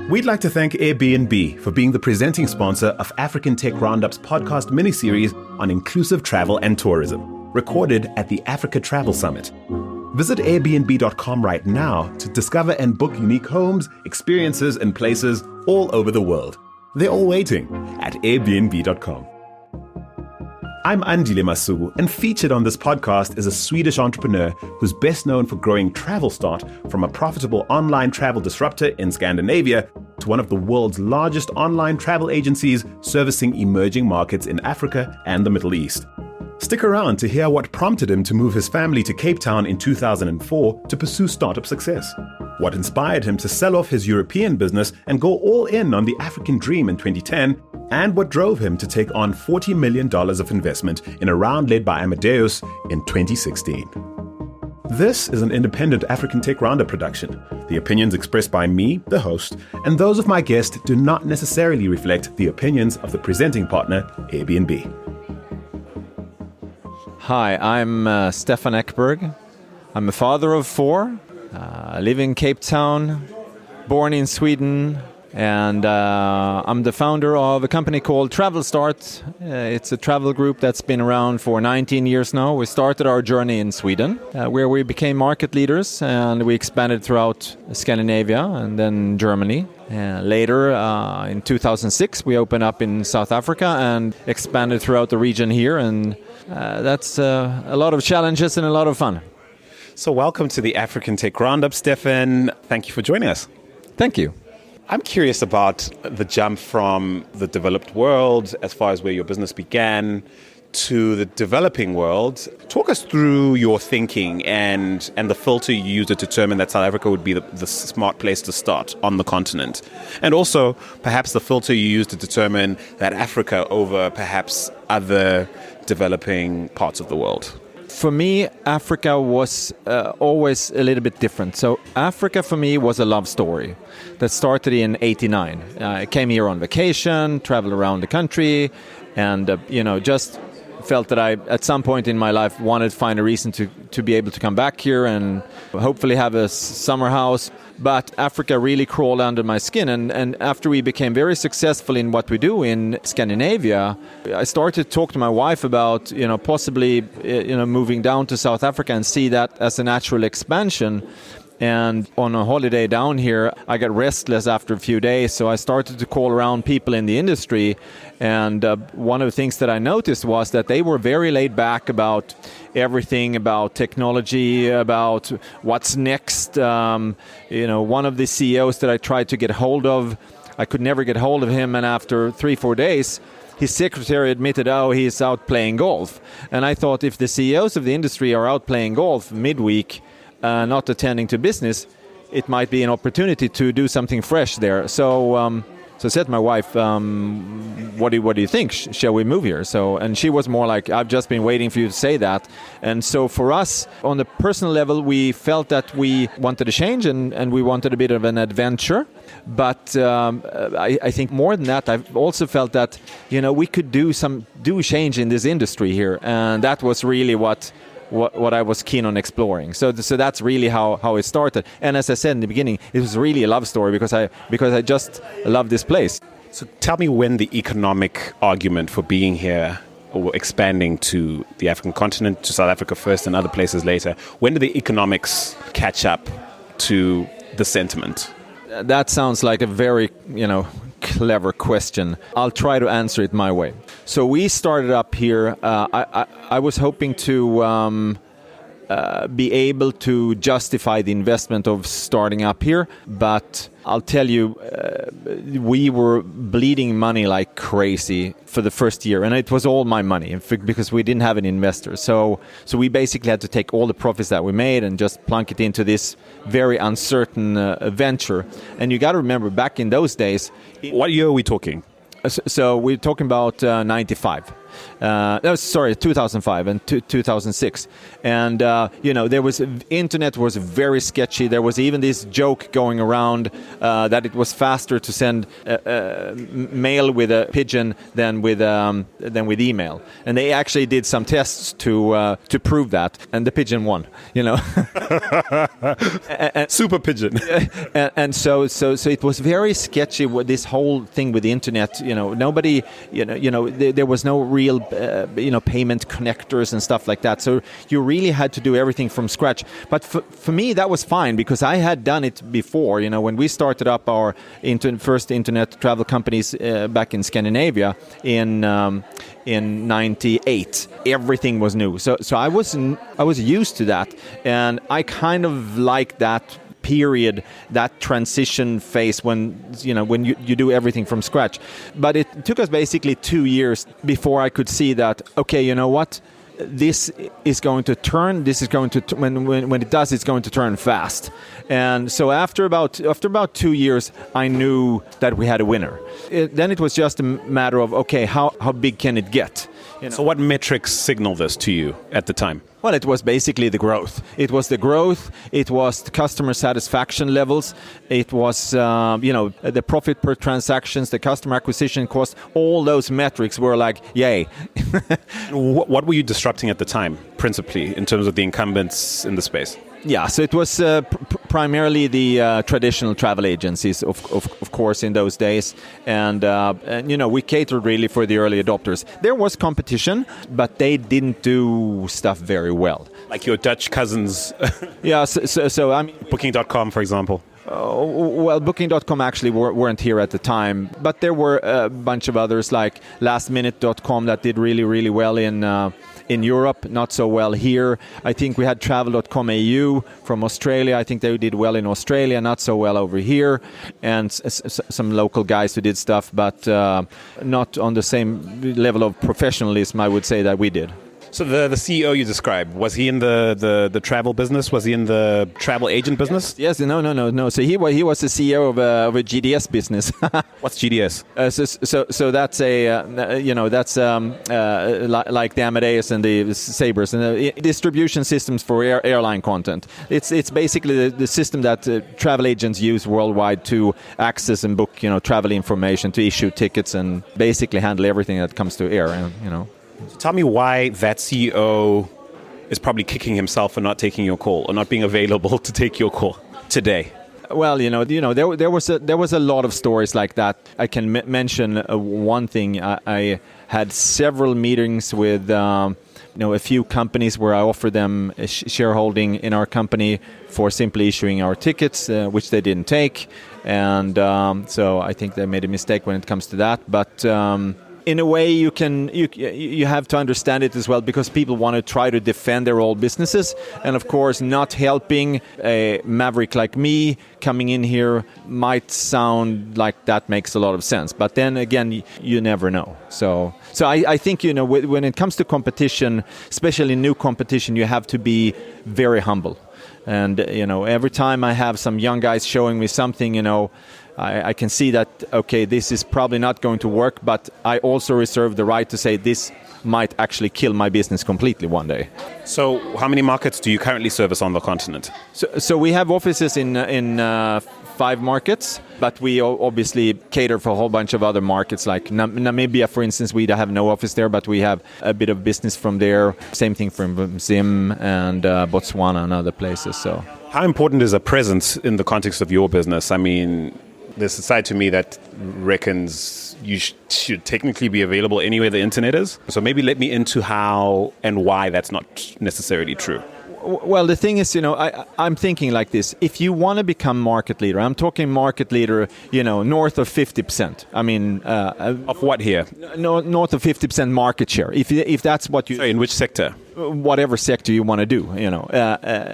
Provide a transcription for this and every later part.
We'd like to thank Airbnb for being the presenting sponsor of African Tech Roundup's podcast miniseries on inclusive travel and tourism, recorded at the Africa Travel Summit. Visit Airbnb.com right now to discover and book unique homes, experiences, and places all over the world. They're all waiting at Airbnb.com. I'm Andile Masuku, and featured on this podcast is a Swedish entrepreneur who's best known for growing Travelstart from a profitable online travel disruptor in Scandinavia to one of the world's largest online travel agencies servicing emerging markets in Africa and the Middle East. Stick around to hear what prompted him to move his family to Cape Town in 2004 to pursue startup success, what inspired him to sell off his European business and go all in on the African dream in 2010, and what drove him to take on $40 million of investment in a round led by Amadeus in 2016. This is an independent African Tech Roundup production. The opinions expressed by me, the host, and those of my guest do not necessarily reflect the opinions of the presenting partner, Airbnb. Hi, I'm Stephan Ekbergh. I'm a father of four. I live in Cape Town, born in Sweden, and I'm the founder of a company called Travelstart. It's a travel group that's been around for 19 years now. We started our journey in Sweden, where we became market leaders, and we expanded throughout Scandinavia and then Germany. Later, in 2006, we opened up in South Africa and expanded throughout the region here, and that's a lot of challenges and a lot of fun. So welcome to the African Tech Roundup, Stephan. Thank you for joining us. Thank you. I'm curious about the jump from the developed world, as far as where your business began, to the developing world. Talk us through your thinking and the filter you used to determine that South Africa would be the smart place to start on the continent. And also, perhaps the filter you used to determine that Africa over perhaps other developing parts of the world. For me, Africa was always a little bit different. So Africa for me was a love story that started in '89. I came here on vacation, traveled around the country, and just felt that I, at some point in my life, wanted to find a reason to be able to come back here and hopefully have a summer house. But Africa really crawled under my skin, and after we became very successful in what we do in Scandinavia, I started to talk to my wife about possibly moving down to South Africa and see that as a natural expansion. And on a holiday down here, I got restless after a few days, so I started to call around people in the industry. And one of the things that I noticed was that they were very laid back about everything, about technology, about what's next. One of the CEOs that I tried to get hold of, I could never get hold of him, and after 3-4 days, his secretary admitted, he's out playing golf. And I thought, if the CEOs of the industry are out playing golf midweek, not attending to business, it might be an opportunity to do something fresh there. So I said to my wife, what do you think? Shall we move here? And she was more like, I've just been waiting for you to say that. And so for us, on the personal level, we felt that we wanted a change and we wanted a bit of an adventure. But I think more than that, I've also felt that we could do change in this industry here, and that was really what I was keen on exploring. So that's really how it started. And as I said in the beginning, it was really a love story because I just love this place. So tell me when the economic argument for being here or expanding to the African continent, to South Africa first and other places later, when did the economics catch up to the sentiment? That sounds like a very, clever question. I'll try to answer it my way. So we started up here. I was hoping to be able to justify the investment of starting up here, but I'll tell you, we were bleeding money like crazy for the first year, and it was all my money because we didn't have an investor. So we basically had to take all the profits that we made and just plunk it into this very uncertain venture. And you got to remember, back in those days, what year are we talking? So we're talking about 95. 2005 and 2006. And, there was, internet was very sketchy. There was even this joke going around that it was faster to send mail with a pigeon than with email. And they actually did some tests to prove that. And the pigeon won, Super pigeon. and so it was very sketchy with this whole thing with the internet. Nobody, there was no real, payment connectors and stuff like that. So you really had to do everything from scratch. But for me, that was fine because I had done it before. When we started up our first internet travel companies back in Scandinavia in '98, everything was new. So I was used to that, and I kind of like that period, that transition phase when you do everything from scratch. But it took us basically 2 years before I could see that, okay, you know what, this is going to turn. This is going to when it does, it's going to turn fast. And so after about 2 years, I knew that we had a winner. Then it was just a matter of, okay, how big can it get? So what metrics signal this to you at the time? Well, it was basically the growth. It was the growth. It was the customer satisfaction levels. It was, the profit per transactions, the customer acquisition cost. All those metrics were like, yay. What were you disrupting at the time, principally, in terms of the incumbents in the space? Yeah, so it was primarily the traditional travel agencies, of course, in those days. And we catered really for the early adopters. There was competition, but they didn't do stuff very well. Like your Dutch cousins? Yeah, so I mean... Booking.com, for example. Well, Booking.com actually weren't here at the time, but there were a bunch of others like LastMinute.com that did really, really well in Europe, not so well here. I think we had Travel.com AU from Australia. I think they did well in Australia, not so well over here. And some local guys who did stuff, but not on the same level of professionalism, I would say, that we did. So the CEO you described, was he in the travel business? Was he in the travel agent business? Yes, no. So he was the CEO of a GDS business. What's GDS? So that's like the Amadeus and the Sabres and distribution systems for airline content. It's basically the system that travel agents use worldwide to access and book travel information, to issue tickets, and basically handle everything that comes to air. Tell me why that CEO is probably kicking himself for not taking your call or not being available to take your call today. Well, there was a lot of stories like that. I can mention one thing. I had several meetings with a few companies where I offered them a shareholding in our company for simply issuing our tickets, which they didn't take, and so I think they made a mistake when it comes to that. But in a way, you have to understand it as well, because people want to try to defend their old businesses, and of course, not helping a maverick like me coming in here might sound like that makes a lot of sense. But then again, you never know. So I think when it comes to competition, especially new competition, you have to be very humble. And every time I have some young guys showing me something, I can see that, okay, this is probably not going to work, but I also reserve the right to say this might actually kill my business completely one day. So how many markets do you currently service on the continent? So we have offices in 5 markets, but we obviously cater for a whole bunch of other markets, like Namibia, for instance. We have no office there, but we have a bit of business from there. Same thing from Zim and Botswana and other places. So, how important is a presence in the context of your business? I mean, there's a side to me that reckons you should technically be available anywhere the internet is. So maybe let me into how and why that's not necessarily true. Well, the thing is, I'm thinking like this. If you want to become market leader, I'm talking market leader, north of 50%. I mean... of what here? North of 50% market share. If that's what you... Sorry, in which sector? whatever sector you want to do.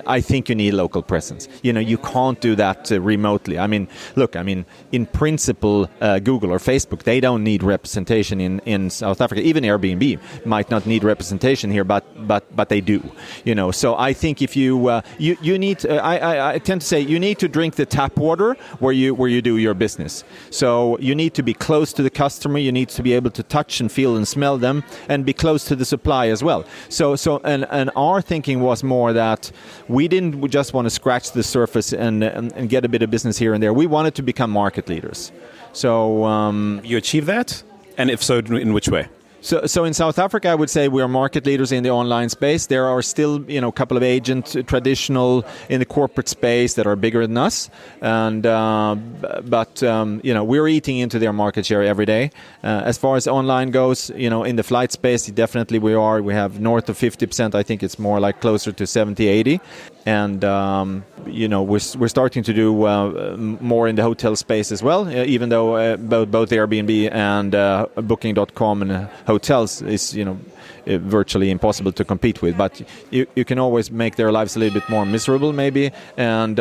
I think you need local presence. You can't do that remotely. I mean, look, in principle, Google or Facebook, they don't need representation in South Africa. Even Airbnb might not need representation here, but they do. So I think if you need, I tend to say you need to drink the tap water where you do your business. So you need to be close to the customer. You need to be able to touch and feel and smell them, and be close to the supply as well. So and our thinking was more that we didn't just want to scratch the surface and get a bit of business here and there. We wanted to become market leaders. So you achieved that, and if so, in which way? So in South Africa, I would say we are market leaders in the online space. There are still, a couple of agents, traditional in the corporate space that are bigger than us, and but we're eating into their market share every day. As far as online goes, in the flight space, definitely we are. We have north of 50%. I think it's more like closer to 70, 80. And we're starting to do more in the hotel space as well. Even though both Airbnb and Booking.com and hotels is virtually impossible to compete with. But you can always make their lives a little bit more miserable, maybe, and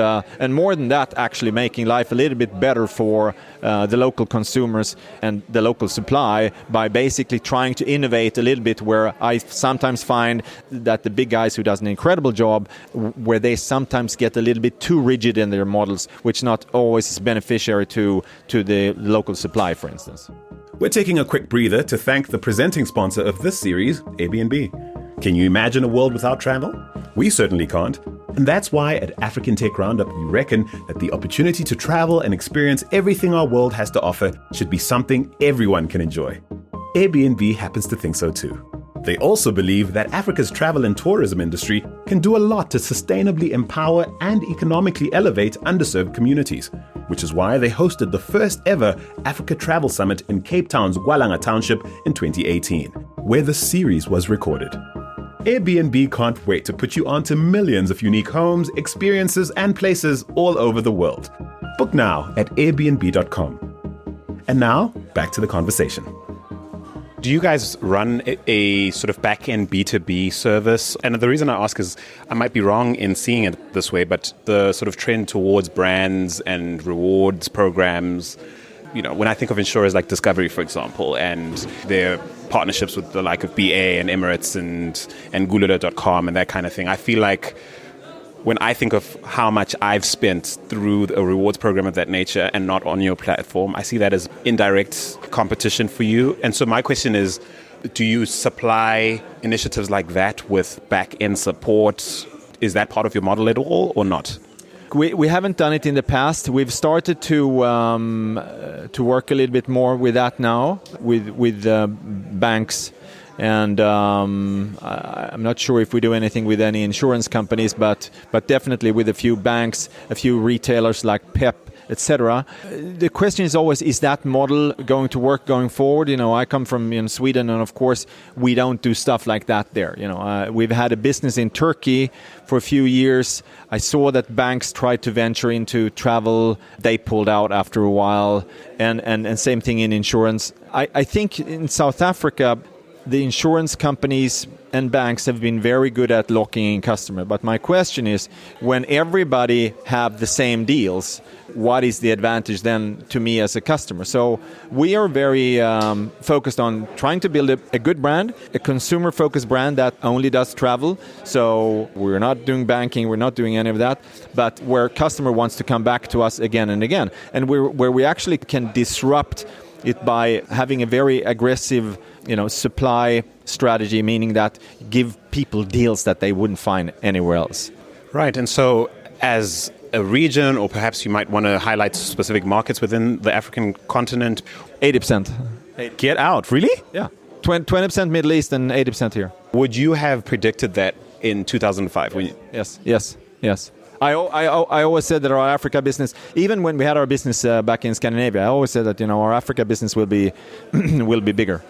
more than that, actually making life a little bit better for the local consumers and the local supply by basically trying to innovate a little bit. Where I sometimes find that the big guys who does an incredible job, where they sometimes get a little bit too rigid in their models, which not always is beneficiary to the local supply, for instance. We're taking a quick breather to thank the presenting sponsor of this series, Airbnb. Can you imagine a world without travel? We certainly can't. And that's why at African Tech Roundup, we reckon that the opportunity to travel and experience everything our world has to offer should be something everyone can enjoy. Airbnb happens to think so too. They also believe that Africa's travel and tourism industry can do a lot to sustainably empower and economically elevate underserved communities, which is why they hosted the first ever Africa Travel Summit in Cape Town's Gwalanga Township in 2018, where the series was recorded. Airbnb can't wait to put you onto millions of unique homes, experiences, and places all over the world. Book now at airbnb.com. And now, back to the conversation. Do you guys run a sort of back-end B2B service? And the reason I ask is I might be wrong in seeing it this way, but the sort of trend towards brands and rewards programs, when I think of insurers like Discovery, for example, and their partnerships with the like of BA and Emirates and Gulula.com and that kind of thing, I feel like when I think of how much I've spent through a rewards program of that nature and not on your platform, I see that as indirect competition for you. And so my question is, do you supply initiatives like that with back-end support? Is that part of your model at all or not? We haven't done it in the past. We've started to work a little bit more with that now, with banks. And I'm not sure if we do anything with any insurance companies, but definitely with a few banks, a few retailers like Pep, etc. The question is always, is that model going to work going forward? I come from Sweden, and of course we don't do stuff like that there. We've had a business in Turkey for a few years. I saw that banks tried to venture into travel. They pulled out after a while, and same thing in insurance. I think in South Africa, the insurance companies and banks have been very good at locking in customers. But my question is, when everybody have the same deals, what is the advantage then to me as a customer? So we are very focused on trying to build a good brand, a consumer-focused brand that only does travel. So we're not doing banking, we're not doing any of that, but where customer wants to come back to us again and again. And where we actually can disrupt it by having a very aggressive supply strategy, meaning that give people deals that they wouldn't find anywhere else. Right. And so as a region, or perhaps you might want to highlight specific markets within the African continent. 80%. Get out. Really? Yeah. 20% Middle East and 80% here. Would you have predicted that in 2005? Yes. I always said that our Africa business, even when we had our business back in Scandinavia, I always said that our Africa business will be will be bigger.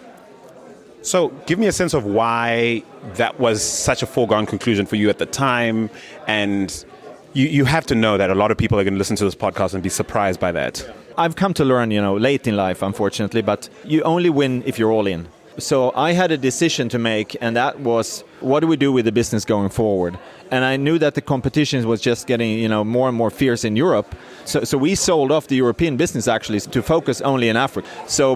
So give me a sense of why that was such a foregone conclusion for you at the time. And you have to know that a lot of people are going to listen to this podcast and be surprised by that. I've come to learn, late in life, unfortunately, but you only win if you're all in. So I had a decision to make, and that was, what do we do with the business going forward? And I knew that the competition was just getting, more and more fierce in Europe. So we sold off the European business actually to focus only in Africa. So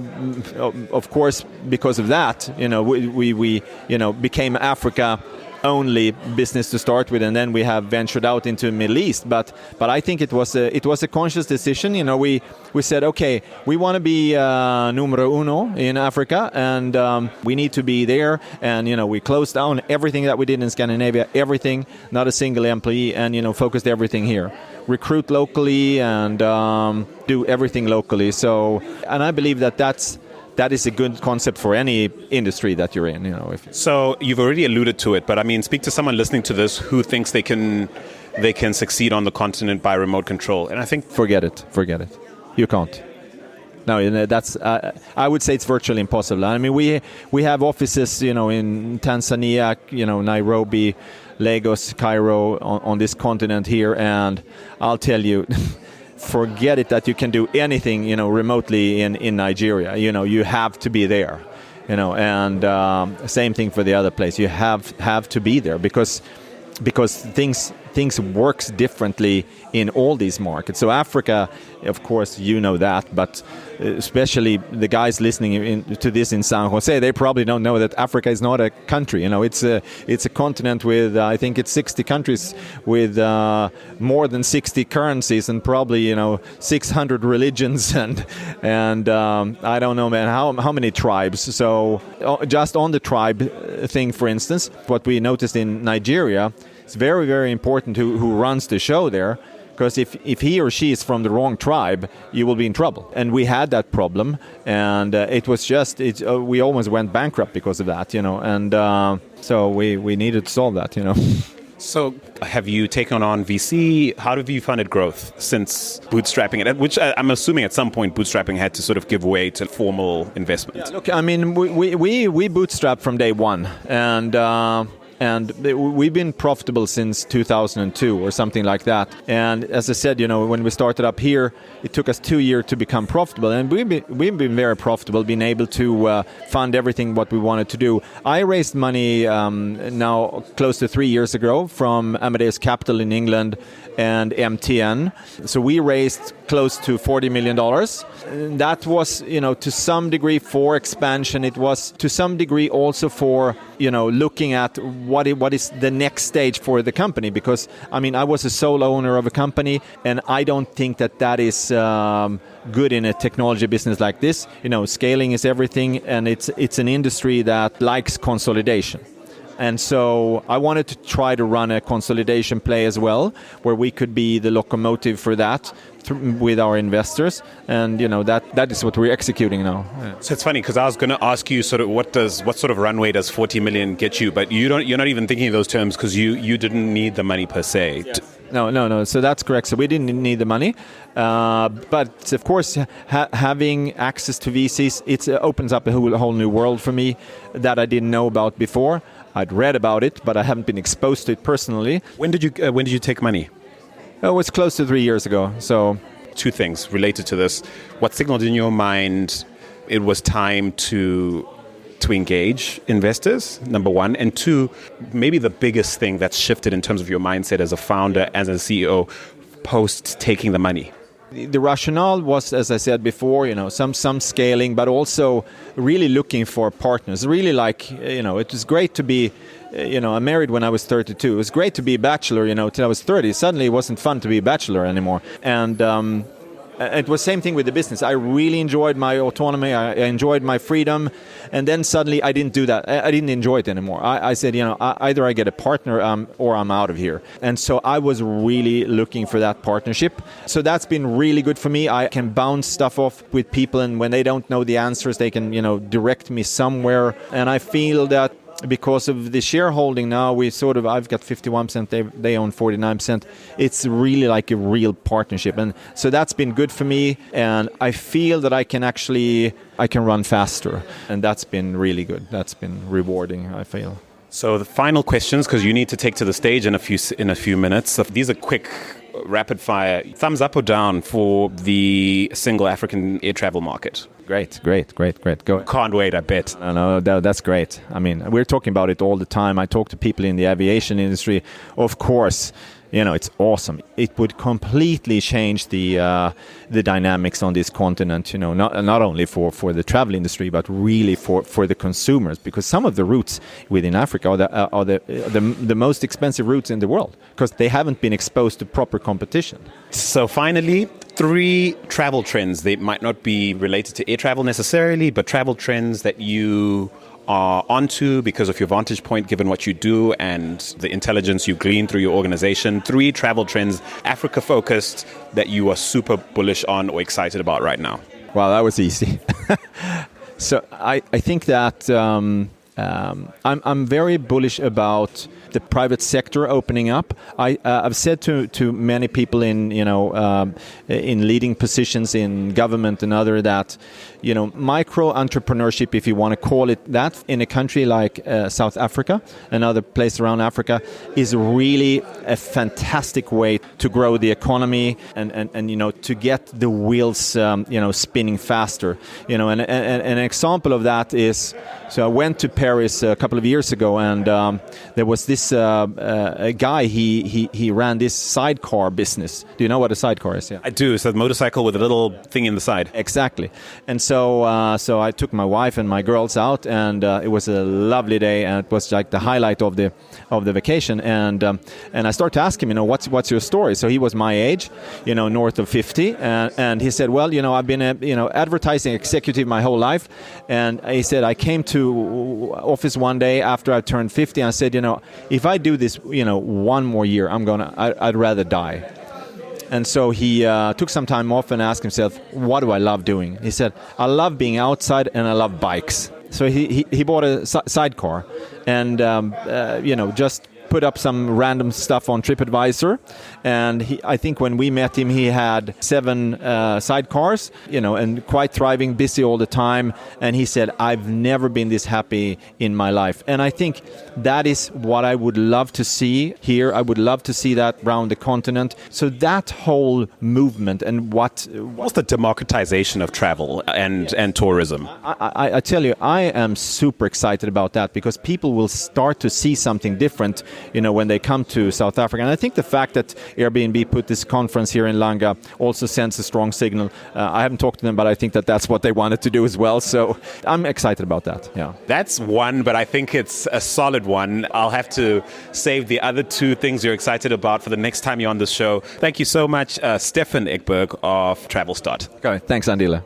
of course, because of that, we became Africa only business to start with, and then we have ventured out into the Middle East. But I think it was a conscious decision. We said, okay, we want to be numero uno in Africa, and we need to be there. And we closed down everything that we did in Scandinavia, everything, not a single employee, and focused everything here. Recruit locally and do everything locally. So, and I believe that is a good concept for any industry that you're in. So you've already alluded to it, but I mean, speak to someone listening to this who thinks they can succeed on the continent by remote control. And I think forget it. You can't. No, that's. I would say it's virtually impossible. I mean, we have offices, in Tanzania, Nairobi, Lagos, Cairo, on this continent here, and I'll tell you. Forget it that you can do anything, remotely in Nigeria. You have to be there, and same thing for the other place. You have to be there because things works differently in all these markets. So Africa, of course, that, but especially the guys listening to this in San Jose, they probably don't know that Africa is not a country. It's a continent with I think it's 60 countries with more than 60 currencies and probably 600 religions and I don't know, man, how many tribes. So just on the tribe thing, for instance, what we noticed in Nigeria. It's very, very important who runs the show there, because if he or she is from the wrong tribe, you will be in trouble. And we had that problem, and it was just we almost went bankrupt because of that, and so we needed to solve that, So have you taken on VC? How have you funded growth since bootstrapping it? Which I'm assuming at some point bootstrapping had to sort of give way to formal investment. Yeah, look, I mean, we bootstrapped from day one, and we've been profitable since 2002 or something like that. And as I said, when we started up here, it took us 2 years to become profitable. And we've been very profitable, being able to fund everything what we wanted to do. I raised money now close to 3 years ago from Amadeus Capital in England and MTN. So we raised close to $40 million. That was, to some degree for expansion. It was to some degree also for, looking at what is the next stage for the company. Because, I mean, I was a sole owner of a company, and I don't think that is good in a technology business like this. Scaling is everything, and it's an industry that likes consolidation. And so I wanted to try to run a consolidation play as well, where we could be the locomotive for that with our investors. And, that is what we're executing now. Yeah. So it's funny because I was going to ask you sort of what sort of runway does 40 million get you? But you're not even thinking of those terms because you didn't need the money per se. Yes. No. So that's correct. So we didn't need the money. But of course, having access to VCs, it opens up a whole new world for me that I didn't know about before. I'd read about it, but I haven't been exposed to it personally. When did you take money? It was close to 3 years ago. So, two things related to this. What signaled in your mind it was time to engage investors, number one, and two, maybe the biggest thing that's shifted in terms of your mindset as a founder, as a CEO, post taking the money? The rationale was, as I said before, some scaling, but also really looking for partners. Really it was great to be, I married when I was 32. It was great to be a bachelor, till I was 30. Suddenly it wasn't fun to be a bachelor anymore. And it was the same thing with the business. I really enjoyed my autonomy. I enjoyed my freedom. And then suddenly I didn't do that. I didn't enjoy it anymore. I said, either I get a partner or I'm out of here. And so I was really looking for that partnership. So that's been really good for me. I can bounce stuff off with people, and when they don't know the answers, they can, direct me somewhere. And I feel that because of the shareholding now, I've got 51%, they own 49%. It's really like a real partnership. And so that's been good for me. And I feel that I can run faster. And that's been really good. That's been rewarding, I feel. So the final questions, because you need to take to the stage in a few minutes. These are quick rapid fire. Thumbs up or down for the single African air travel market? Great. Go. Can't wait, I bet. No, that's great. I mean, we're talking about it all the time. I talk to people in the aviation industry. Of course, it's awesome. It would completely change the dynamics on this continent. Not only for the travel industry, but really for the consumers. Because some of the routes within Africa are the most expensive routes in the world because they haven't been exposed to proper competition. So finally, 3 travel trends. They might not be related to air travel necessarily, but travel trends that you are onto because of your vantage point, given what you do and the intelligence you glean through your organization. 3 travel trends, Africa-focused, that you are super bullish on or excited about right now. Well, that was easy. So I think that I'm very bullish about the private sector opening up. I've said to many people in leading positions in government and other that micro entrepreneurship, if you want to call it that, in a country like South Africa and other places around Africa, is really a fantastic way to grow the economy and to get the wheels spinning faster. And an example of that is, so I went to Paris a couple of years ago, and there was this a guy. He ran this sidecar business. Do you know what a sidecar is? Yeah, I do. It's a motorcycle with a little thing in the side. Exactly. And so I took my wife and my girls out, and it was a lovely day, and it was like the highlight of the vacation. And I started to ask him, what's your story? So he was my age, north of 50, and he said, well, I've been a advertising executive my whole life, and he said I came to office one day after I turned 50, and I said, if I do this, one more year, I'd rather die. And so he took some time off and asked himself, what do I love doing? He said, I love being outside and I love bikes. So he bought a sidecar and, just put up some random stuff on TripAdvisor. And I think when we met him, he had 7 sidecars, and quite thriving, busy all the time. And he said, I've never been this happy in my life. And I think that is what I would love to see here. I would love to see that around the continent. So that whole movement and what's the democratization of travel and tourism? I tell you, I am super excited about that because people will start to see something different when they come to South Africa. And I think the fact that Airbnb put this conference here in Langa also sends a strong signal. I haven't talked to them, but I think that that's what they wanted to do as well. So I'm excited about that. Yeah, that's one, but I think it's a solid one. I'll have to save the other 2 things you're excited about for the next time you're on this show. Thank you so much, Stephan Ekbergh of Travelstart. Okay, thanks, Andila.